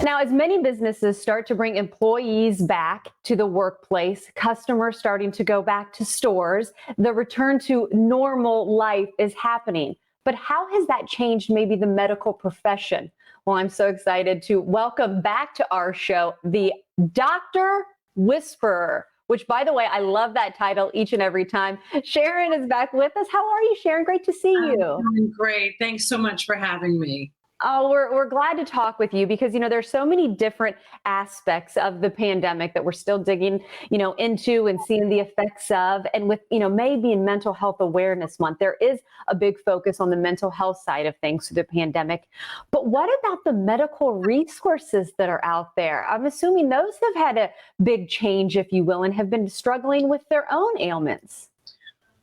Now, as many businesses start to bring employees back to the workplace, customers starting to go back to stores, the return to normal life is happening. But how has that changed maybe the medical profession? Well, I'm so excited to welcome back to our show the Doctor Whisperer, which, by the way, I love that title each and every time. Sharon is back with us. How are you, Sharon? Great to see I'm you. doing great. Thanks so much for having me. Oh, we're glad to talk with you because, there's so many different aspects of the pandemic that we're still digging, into and seeing the effects of. And with, May being Mental Health Awareness Month, there is a big focus on the mental health side of things through the pandemic. But what about the medical resources that are out there? I'm assuming those have had a big change, if you will, and have been struggling with their own ailments.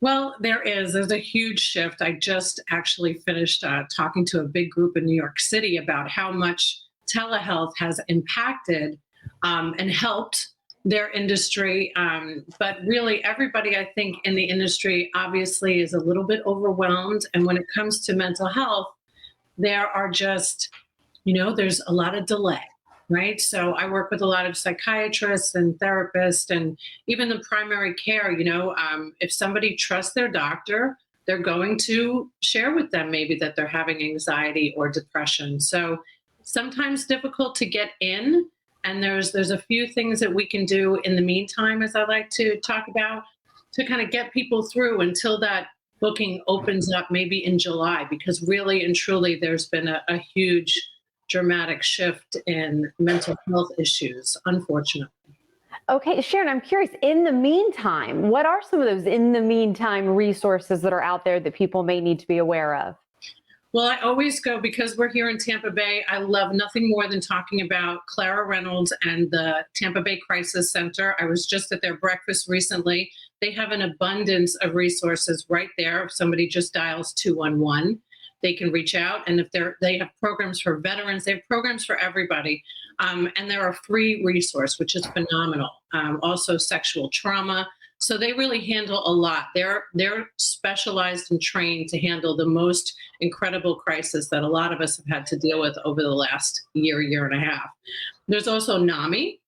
Well, there's a huge shift. I just actually finished talking to a big group in New York City about how much telehealth has impacted and helped their industry. But really, everybody, I think, in the industry obviously is a little bit overwhelmed. And when it comes to mental health, there are just, there's a lot of delay. Right. So I work with a lot of psychiatrists and therapists and even the primary care. If somebody trusts their doctor, they're going to share with them maybe that they're having anxiety or depression. So sometimes difficult to get in. And there's a few things that we can do in the meantime, as I like to talk about, to kind of get people through until that booking opens up maybe in July, because really and truly there's been a huge dramatic shift in mental health issues, unfortunately. Okay, Sharon, I'm curious, in the meantime, what are some of those in the meantime resources that are out there that people may need to be aware of? Well, I always go, because we're here in Tampa Bay, I love nothing more than talking about Clara Reynolds and the Tampa Bay Crisis Center. I was just at their breakfast recently. They have an abundance of resources right there. If somebody just dials 211, they can reach out. And if they have programs for veterans, they have programs for everybody. And they're a free resource, which is phenomenal. Also sexual trauma. So they really handle a lot. They're specialized and trained to handle the most incredible crisis that a lot of us have had to deal with over the last year and a half. There's also NAMI,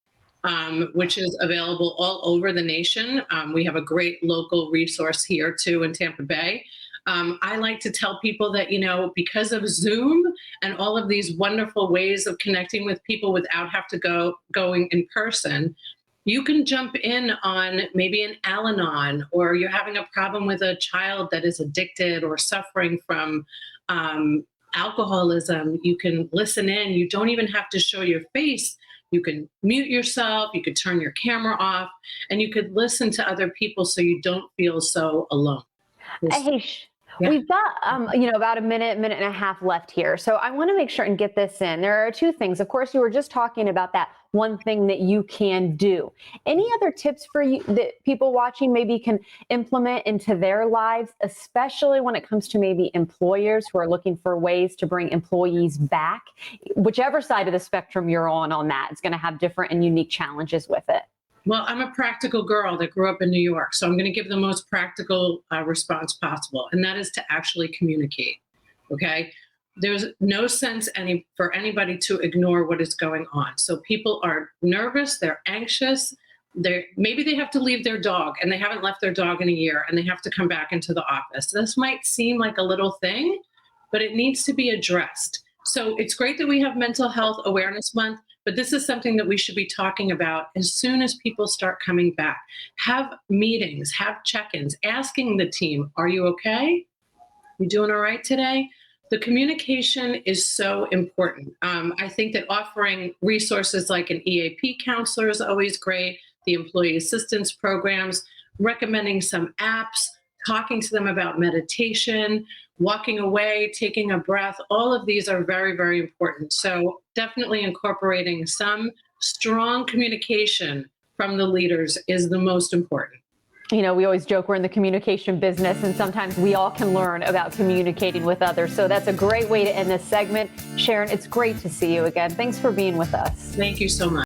which is available all over the nation. We have a great local resource here too in Tampa Bay. I like to tell people that, because of Zoom and all of these wonderful ways of connecting with people without going in person, you can jump in on maybe an Al-Anon, or you're having a problem with a child that is addicted or suffering from alcoholism. You can listen in. You don't even have to show your face. You can mute yourself. You could turn your camera off, and you could listen to other people so you don't feel so alone. Hey, Yeah. we've got, about a minute and a half left here. So I want to make sure and get this in. There are two things. Of course, you were just talking about that one thing that you can do. Any other tips for you that people watching maybe can implement into their lives, especially when it comes to maybe employers who are looking for ways to bring employees back? Whichever side of the spectrum you're on that, it's going to have different and unique challenges with it. Well, I'm a practical girl that grew up in New York, so I'm going to give the most practical response possible, and that is to actually communicate. Okay, there's no sense for anybody to ignore what is going on. So people are nervous, they're anxious, maybe they have to leave their dog, and they haven't left their dog in a year, and they have to come back into the office. This might seem like a little thing, but it needs to be addressed. So it's great that we have Mental Health Awareness Month, but this is something that we should be talking about as soon as people start coming back. Have meetings, have check-ins, asking the team, are you okay? You doing all right today? The communication is so important. I think that offering resources like an EAP counselor is always great, the employee assistance programs, recommending some apps, talking to them about meditation, walking away, taking a breath. All of these are very, very important. So definitely incorporating some strong communication from the leaders is the most important. We always joke we're in the communication business, and sometimes we all can learn about communicating with others. So that's a great way to end this segment. Sharon, it's great to see you again. Thanks for being with us. Thank you so much.